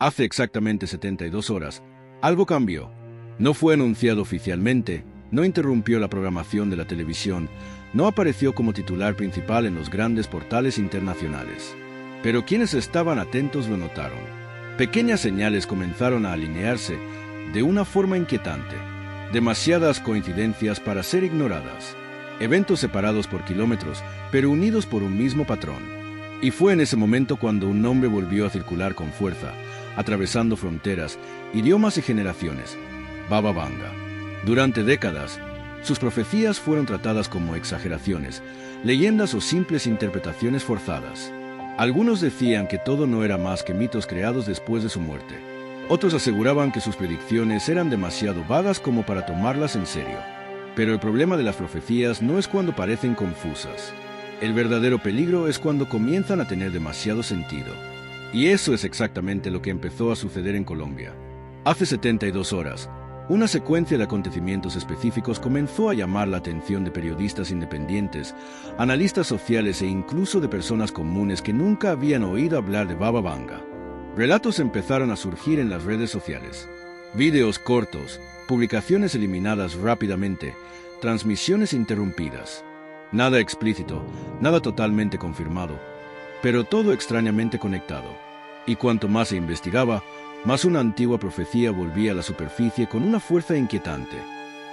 Hace exactamente 72 horas, algo cambió. No fue anunciado oficialmente, no interrumpió la programación de la televisión, no apareció como titular principal en los grandes portales internacionales. Pero quienes estaban atentos lo notaron. Pequeñas señales comenzaron a alinearse de una forma inquietante. Demasiadas coincidencias para ser ignoradas. Eventos separados por kilómetros, pero unidos por un mismo patrón. Y fue en ese momento cuando un nombre volvió a circular con fuerza, atravesando fronteras, idiomas y generaciones. Baba Vanga. Durante décadas, sus profecías fueron tratadas como exageraciones, leyendas o simples interpretaciones forzadas. Algunos decían que todo no era más que mitos creados después de su muerte. Otros aseguraban que sus predicciones eran demasiado vagas como para tomarlas en serio. Pero el problema de las profecías no es cuando parecen confusas. El verdadero peligro es cuando comienzan a tener demasiado sentido. Y eso es exactamente lo que empezó a suceder en Colombia. Hace 72 horas, una secuencia de acontecimientos específicos comenzó a llamar la atención de periodistas independientes, analistas sociales e incluso de personas comunes que nunca habían oído hablar de Baba Vanga. Relatos empezaron a surgir en las redes sociales. Vídeos cortos, publicaciones eliminadas rápidamente, transmisiones interrumpidas. Nada explícito, nada totalmente confirmado, pero todo extrañamente conectado. Y cuanto más se investigaba, más una antigua profecía volvía a la superficie con una fuerza inquietante.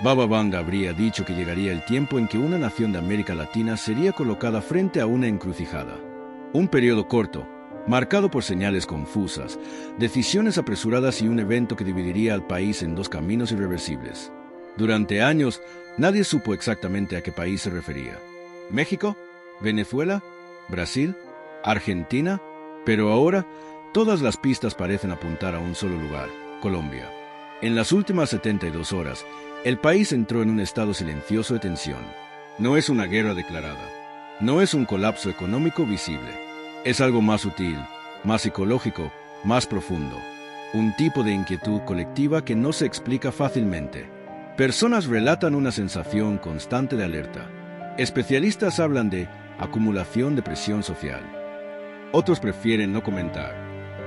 Baba Vanga habría dicho que llegaría el tiempo en que una nación de América Latina sería colocada frente a una encrucijada. Un periodo corto, marcado por señales confusas, decisiones apresuradas y un evento que dividiría al país en dos caminos irreversibles. Durante años, nadie supo exactamente a qué país se refería. ¿México? ¿Venezuela? ¿Brasil? ¿Argentina? Pero ahora, todas las pistas parecen apuntar a un solo lugar: Colombia. En las últimas 72 horas, el país entró en un estado silencioso de tensión. No es una guerra declarada. No es un colapso económico visible. Es algo más sutil, más psicológico, más profundo. Un tipo de inquietud colectiva que no se explica fácilmente. Personas relatan una sensación constante de alerta. Especialistas hablan de acumulación de presión social. Otros prefieren no comentar.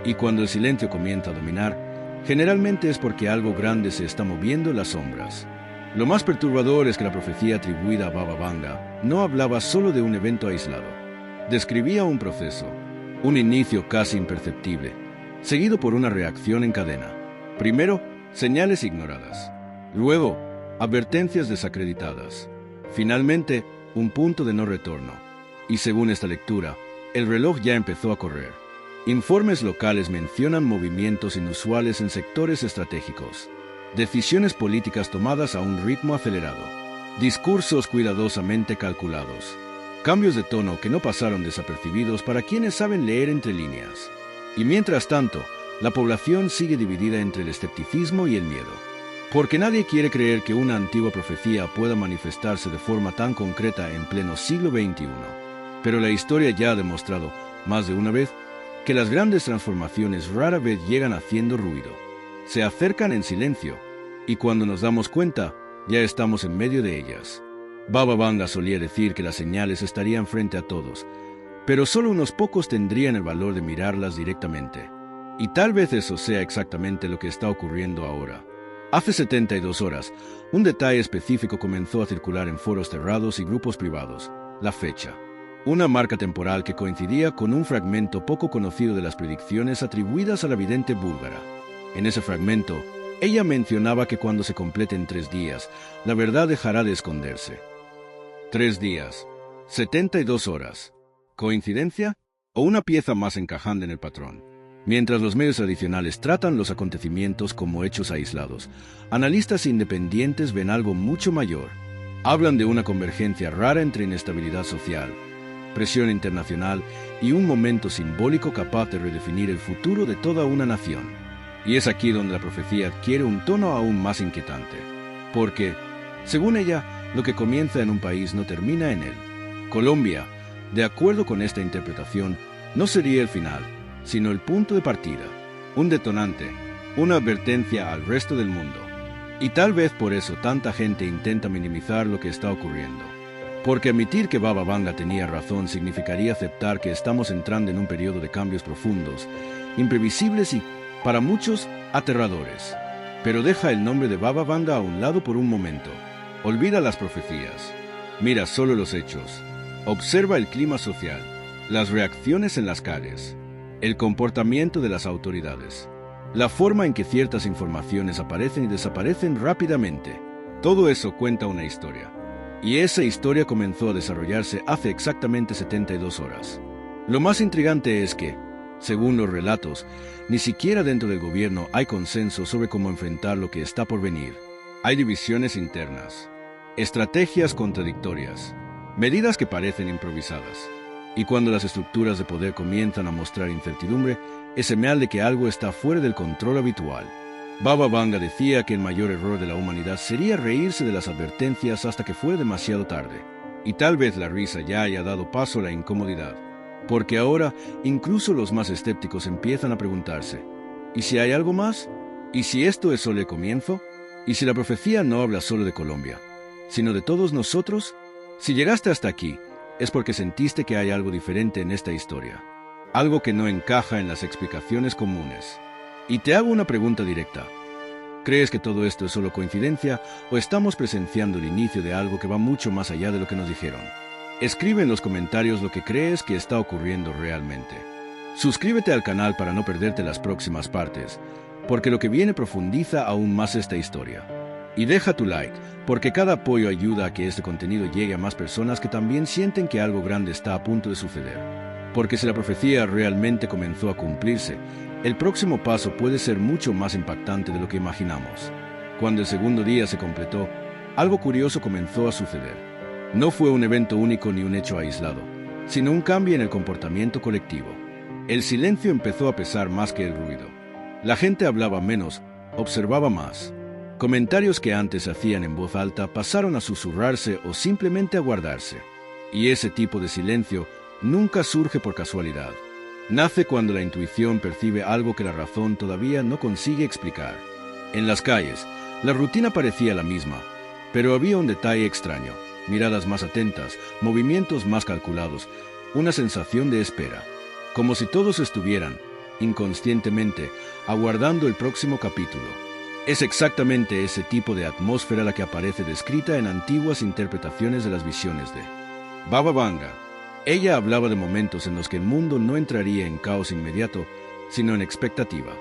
Y cuando el silencio comienza a dominar, generalmente es porque algo grande se está moviendo en las sombras. Lo más perturbador es que la profecía atribuida a Baba Vanga no hablaba solo de un evento aislado. Describía un proceso, un inicio casi imperceptible, seguido por una reacción en cadena. Primero, señales ignoradas. Luego, advertencias desacreditadas. Finalmente, un punto de no retorno. Y según esta lectura, el reloj ya empezó a correr. Informes locales mencionan movimientos inusuales en sectores estratégicos, decisiones políticas tomadas a un ritmo acelerado, discursos cuidadosamente calculados, cambios de tono que no pasaron desapercibidos para quienes saben leer entre líneas. Y mientras tanto, la población sigue dividida entre el escepticismo y el miedo. Porque nadie quiere creer que una antigua profecía pueda manifestarse de forma tan concreta en pleno siglo XXI. Pero la historia ya ha demostrado, más de una vez, que las grandes transformaciones rara vez llegan haciendo ruido. Se acercan en silencio, y cuando nos damos cuenta, ya estamos en medio de ellas. Baba Vanga solía decir que las señales estarían frente a todos, pero solo unos pocos tendrían el valor de mirarlas directamente. Y tal vez eso sea exactamente lo que está ocurriendo ahora. Hace 72 horas, un detalle específico comenzó a circular en foros cerrados y grupos privados: la fecha. Una marca temporal que coincidía con un fragmento poco conocido de las predicciones atribuidas a la vidente búlgara. En ese fragmento, ella mencionaba que cuando se completen 3 días, la verdad dejará de esconderse. 3 días, 72 horas. ¿Coincidencia? ¿O una pieza más encajando en el patrón? Mientras los medios tradicionales tratan los acontecimientos como hechos aislados, analistas independientes ven algo mucho mayor. Hablan de una convergencia rara entre inestabilidad social, presión internacional y un momento simbólico capaz de redefinir el futuro de toda una nación. Y es aquí donde la profecía adquiere un tono aún más inquietante. Porque, según ella, lo que comienza en un país no termina en él. Colombia, de acuerdo con esta interpretación, no sería el final, sino el punto de partida, un detonante, una advertencia al resto del mundo. Y tal vez por eso tanta gente intenta minimizar lo que está ocurriendo. Porque admitir que Baba Vanga tenía razón significaría aceptar que estamos entrando en un periodo de cambios profundos, imprevisibles y para muchos aterradores. Pero deja el nombre de Baba Vanga a un lado por un momento. Olvida las profecías. Mira solo los hechos. Observa el clima social, las reacciones en las calles, el comportamiento de las autoridades, la forma en que ciertas informaciones aparecen y desaparecen rápidamente. Todo eso cuenta una historia. Y esa historia comenzó a desarrollarse hace exactamente 72 horas. Lo más intrigante es que, según los relatos, ni siquiera dentro del gobierno hay consenso sobre cómo enfrentar lo que está por venir. Hay divisiones internas, estrategias contradictorias, medidas que parecen improvisadas. Y cuando las estructuras de poder comienzan a mostrar incertidumbre, es señal de que algo está fuera del control habitual. Baba Vanga decía que el mayor error de la humanidad sería reírse de las advertencias hasta que fuera demasiado tarde. Y tal vez la risa ya haya dado paso a la incomodidad. Porque ahora, incluso los más escépticos empiezan a preguntarse, ¿y si hay algo más? ¿Y si esto es solo el comienzo? ¿Y si la profecía no habla solo de Colombia, sino de todos nosotros? Si llegaste hasta aquí, es porque sentiste que hay algo diferente en esta historia. Algo que no encaja en las explicaciones comunes. Y te hago una pregunta directa. ¿Crees que todo esto es solo coincidencia o estamos presenciando el inicio de algo que va mucho más allá de lo que nos dijeron? Escribe en los comentarios lo que crees que está ocurriendo realmente. Suscríbete al canal para no perderte las próximas partes, porque lo que viene profundiza aún más esta historia. Y deja tu like, porque cada apoyo ayuda a que este contenido llegue a más personas que también sienten que algo grande está a punto de suceder. Porque si la profecía realmente comenzó a cumplirse, el próximo paso puede ser mucho más impactante de lo que imaginamos. Cuando el segundo día se completó, algo curioso comenzó a suceder. No fue un evento único ni un hecho aislado, sino un cambio en el comportamiento colectivo. El silencio empezó a pesar más que el ruido. La gente hablaba menos, observaba más. Comentarios que antes se hacían en voz alta pasaron a susurrarse o simplemente a guardarse. Y ese tipo de silencio nunca surge por casualidad. Nace cuando la intuición percibe algo que la razón todavía no consigue explicar. En las calles, la rutina parecía la misma, pero había un detalle extraño. Miradas más atentas, movimientos más calculados, una sensación de espera. Como si todos estuvieran, inconscientemente, aguardando el próximo capítulo. Es exactamente ese tipo de atmósfera la que aparece descrita en antiguas interpretaciones de las visiones de Baba Vanga. Ella hablaba de momentos en los que el mundo no entraría en caos inmediato, sino en expectativa.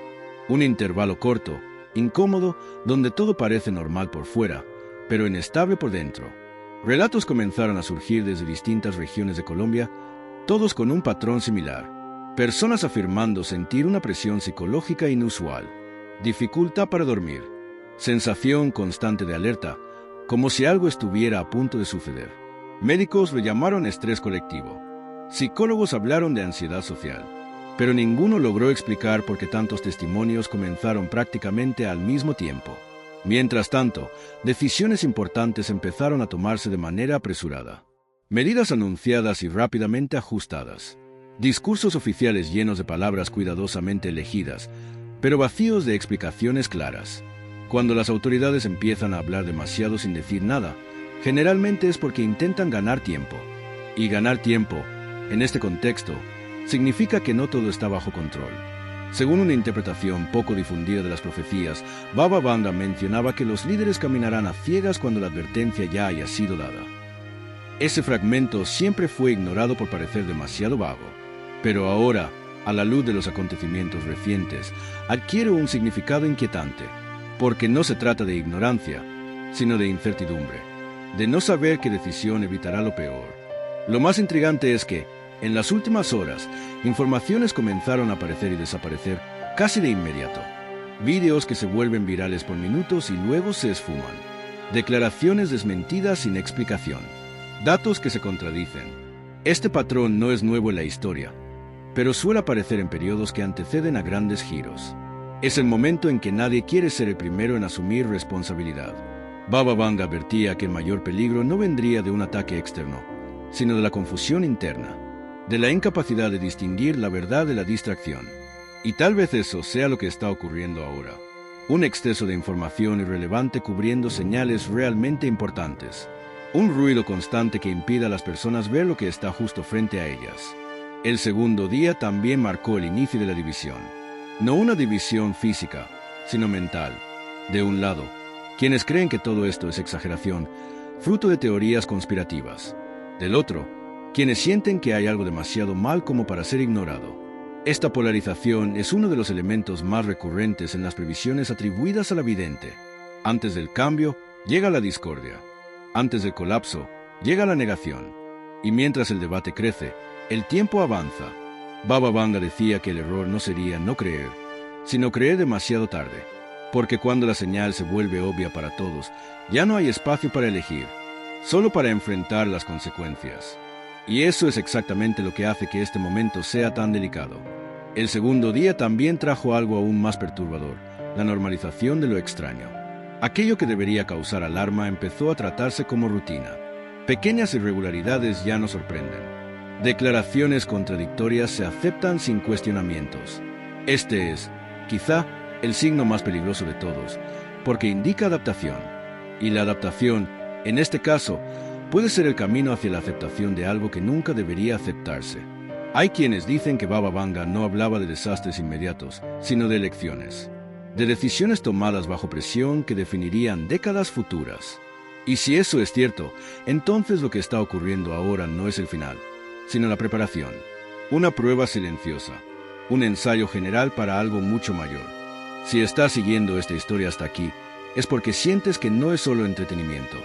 Un intervalo corto, incómodo, donde todo parece normal por fuera, pero inestable por dentro. Relatos comenzaron a surgir desde distintas regiones de Colombia, todos con un patrón similar. Personas afirmando sentir una presión psicológica inusual, dificultad para dormir, sensación constante de alerta, como si algo estuviera a punto de suceder. Médicos lo llamaron estrés colectivo. Psicólogos hablaron de ansiedad social. Pero ninguno logró explicar por qué tantos testimonios comenzaron prácticamente al mismo tiempo. Mientras tanto, decisiones importantes empezaron a tomarse de manera apresurada. Medidas anunciadas y rápidamente ajustadas. Discursos oficiales llenos de palabras cuidadosamente elegidas, pero vacíos de explicaciones claras. Cuando las autoridades empiezan a hablar demasiado sin decir nada, generalmente es porque intentan ganar tiempo. Y ganar tiempo, en este contexto, significa que no todo está bajo control. Según una interpretación poco difundida de las profecías, Baba Vanga mencionaba que los líderes caminarán a ciegas cuando la advertencia ya haya sido dada. Ese fragmento siempre fue ignorado por parecer demasiado vago, pero ahora, a la luz de los acontecimientos recientes, adquiere un significado inquietante, porque no se trata de ignorancia, sino de incertidumbre, de no saber qué decisión evitará lo peor. Lo más intrigante es que, en las últimas horas, informaciones comenzaron a aparecer y desaparecer casi de inmediato. Vídeos que se vuelven virales por minutos y luego se esfuman. Declaraciones desmentidas sin explicación. Datos que se contradicen. Este patrón no es nuevo en la historia, pero suele aparecer en periodos que anteceden a grandes giros. Es el momento en que nadie quiere ser el primero en asumir responsabilidad. Baba Vanga advertía que el mayor peligro no vendría de un ataque externo, sino de la confusión interna, de la incapacidad de distinguir la verdad de la distracción. Y tal vez eso sea lo que está ocurriendo ahora. Un exceso de información irrelevante cubriendo señales realmente importantes. Un ruido constante que impide a las personas ver lo que está justo frente a ellas. El segundo día también marcó el inicio de la división. No una división física, sino mental. De un lado, quienes creen que todo esto es exageración, fruto de teorías conspirativas. Del otro, quienes sienten que hay algo demasiado mal como para ser ignorado. Esta polarización es uno de los elementos más recurrentes en las previsiones atribuidas a la vidente. Antes del cambio, llega la discordia. Antes del colapso, llega la negación. Y mientras el debate crece, el tiempo avanza. Baba Vanga decía que el error no sería no creer, sino creer demasiado tarde. Porque cuando la señal se vuelve obvia para todos, ya no hay espacio para elegir, solo para enfrentar las consecuencias. Y eso es exactamente lo que hace que este momento sea tan delicado. El segundo día también trajo algo aún más perturbador, la normalización de lo extraño. Aquello que debería causar alarma empezó a tratarse como rutina. Pequeñas irregularidades ya no sorprenden. Declaraciones contradictorias se aceptan sin cuestionamientos. Este es, quizá, el signo más peligroso de todos, porque indica adaptación. Y la adaptación, en este caso, puede ser el camino hacia la aceptación de algo que nunca debería aceptarse. Hay quienes dicen que Baba Vanga no hablaba de desastres inmediatos, sino de elecciones, de decisiones tomadas bajo presión que definirían décadas futuras. Y si eso es cierto, entonces lo que está ocurriendo ahora no es el final, sino la preparación, una prueba silenciosa, un ensayo general para algo mucho mayor. Si estás siguiendo esta historia hasta aquí, es porque sientes que no es solo entretenimiento.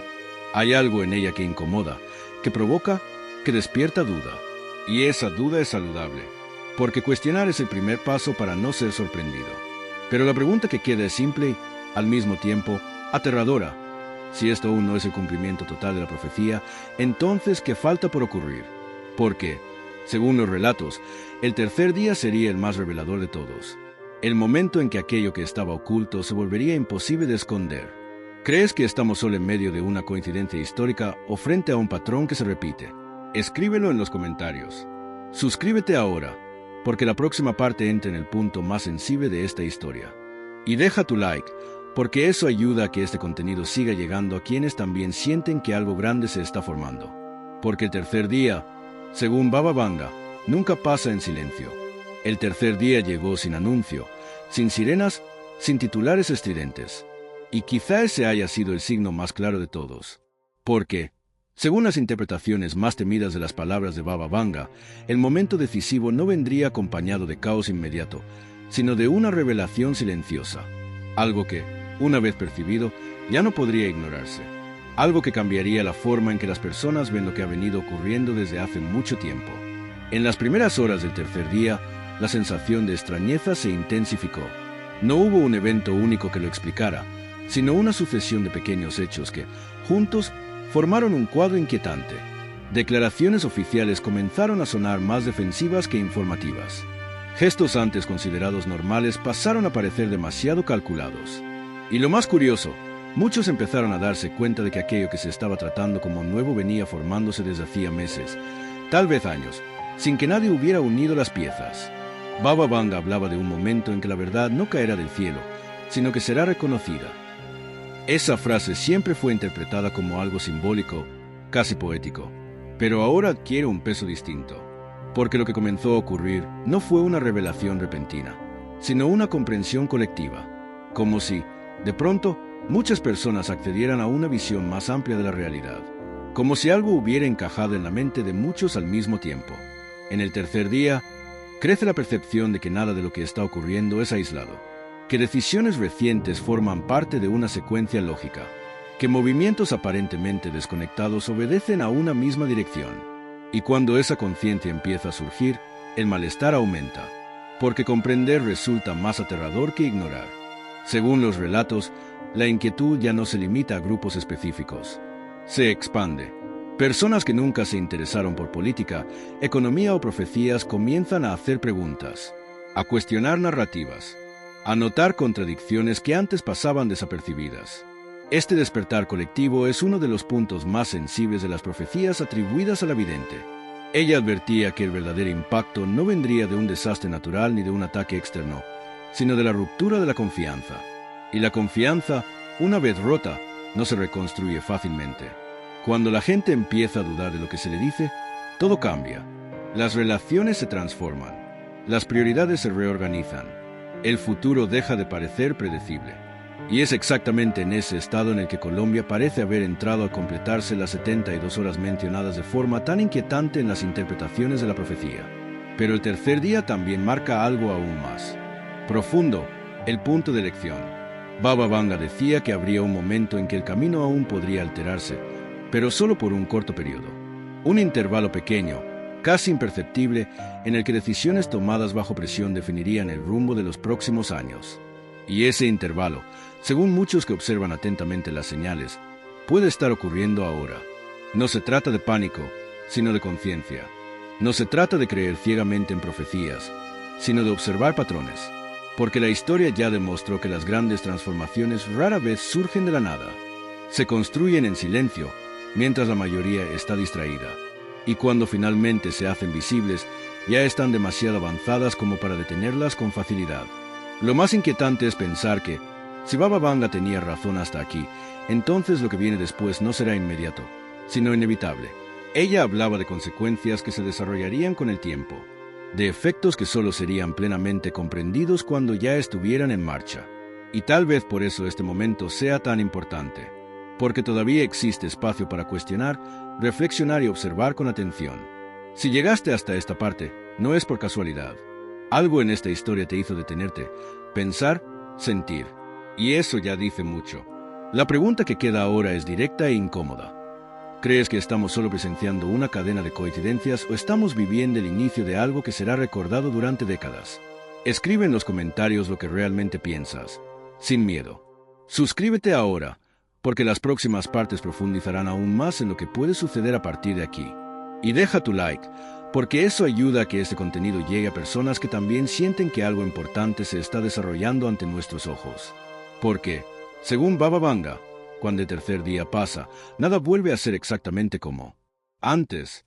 Hay algo en ella que incomoda, que provoca, que despierta duda. Y esa duda es saludable, porque cuestionar es el primer paso para no ser sorprendido. Pero la pregunta que queda es simple y, al mismo tiempo, aterradora. Si esto aún no es el cumplimiento total de la profecía, entonces, ¿qué falta por ocurrir? Porque, según los relatos, el tercer día sería el más revelador de todos. El momento en que aquello que estaba oculto se volvería imposible de esconder. ¿Crees que estamos solo en medio de una coincidencia histórica o frente a un patrón que se repite? Escríbelo en los comentarios. Suscríbete ahora, porque la próxima parte entra en el punto más sensible de esta historia. Y deja tu like, porque eso ayuda a que este contenido siga llegando a quienes también sienten que algo grande se está formando. Porque el tercer día, según Baba Vanga, nunca pasa en silencio. El tercer día llegó sin anuncio, sin sirenas, sin titulares estridentes. Y quizá ese haya sido el signo más claro de todos. Porque, según las interpretaciones más temidas de las palabras de Baba Vanga, el momento decisivo no vendría acompañado de caos inmediato, sino de una revelación silenciosa. Algo que, una vez percibido, ya no podría ignorarse. Algo que cambiaría la forma en que las personas ven lo que ha venido ocurriendo desde hace mucho tiempo. En las primeras horas del tercer día, la sensación de extrañeza se intensificó. No hubo un evento único que lo explicara, sino una sucesión de pequeños hechos que, juntos, formaron un cuadro inquietante. Declaraciones oficiales comenzaron a sonar más defensivas que informativas. Gestos antes considerados normales pasaron a parecer demasiado calculados. Y lo más curioso, muchos empezaron a darse cuenta de que aquello que se estaba tratando como nuevo venía formándose desde hacía meses, tal vez años, sin que nadie hubiera unido las piezas. Baba Vanga hablaba de un momento en que la verdad no caerá del cielo, sino que será reconocida. Esa frase siempre fue interpretada como algo simbólico, casi poético, pero ahora adquiere un peso distinto, porque lo que comenzó a ocurrir no fue una revelación repentina, sino una comprensión colectiva, como si, de pronto, muchas personas accedieran a una visión más amplia de la realidad, como si algo hubiera encajado en la mente de muchos al mismo tiempo. En el tercer día, crece la percepción de que nada de lo que está ocurriendo es aislado, que decisiones recientes forman parte de una secuencia lógica, que movimientos aparentemente desconectados obedecen a una misma dirección. Y cuando esa conciencia empieza a surgir, el malestar aumenta, porque comprender resulta más aterrador que ignorar. Según los relatos, la inquietud ya no se limita a grupos específicos. Se expande. Personas que nunca se interesaron por política, economía o profecías comienzan a hacer preguntas, a cuestionar narrativas, a notar contradicciones que antes pasaban desapercibidas. Este despertar colectivo es uno de los puntos más sensibles de las profecías atribuidas a la vidente. Ella advertía que el verdadero impacto no vendría de un desastre natural ni de un ataque externo, sino de la ruptura de la confianza. Y la confianza, una vez rota, no se reconstruye fácilmente. Cuando la gente empieza a dudar de lo que se le dice, todo cambia. Las relaciones se transforman. Las prioridades se reorganizan. el futuro deja de parecer predecible. Y es exactamente en ese estado en el que Colombia parece haber entrado a completarse las 72 horas mencionadas de forma tan inquietante en las interpretaciones de la profecía. Pero el tercer día también marca algo aún más profundo, el punto de elección. Baba Vanga decía que habría un momento en que el camino aún podría alterarse, pero solo por un corto periodo. Un intervalo pequeño, casi imperceptible, en el que decisiones tomadas bajo presión definirían el rumbo de los próximos años. Y ese intervalo, según muchos que observan atentamente las señales, puede estar ocurriendo ahora. No se trata de pánico, sino de conciencia. No se trata de creer ciegamente en profecías, sino de observar patrones. Porque la historia ya demostró que las grandes transformaciones rara vez surgen de la nada. Se construyen en silencio, mientras la mayoría está distraída. Y cuando finalmente se hacen visibles, ya están demasiado avanzadas como para detenerlas con facilidad. Lo más inquietante es pensar que, si Baba Vanga tenía razón hasta aquí, entonces lo que viene después no será inmediato, sino inevitable. Ella hablaba de consecuencias que se desarrollarían con el tiempo, de efectos que solo serían plenamente comprendidos cuando ya estuvieran en marcha. Y tal vez por eso este momento sea tan importante, porque todavía existe espacio para cuestionar, reflexionar y observar con atención. Si llegaste hasta esta parte, no es por casualidad. Algo en esta historia te hizo detenerte, pensar, sentir. Y eso ya dice mucho. La pregunta que queda ahora es directa e incómoda. ¿Crees que estamos solo presenciando una cadena de coincidencias o estamos viviendo el inicio de algo que será recordado durante décadas? Escribe en los comentarios lo que realmente piensas, sin miedo. Suscríbete ahora, porque las próximas partes profundizarán aún más en lo que puede suceder a partir de aquí. Y deja tu like, porque eso ayuda a que este contenido llegue a personas que también sienten que algo importante se está desarrollando ante nuestros ojos. Porque, según Baba Vanga, cuando el tercer día pasa, nada vuelve a ser exactamente como antes.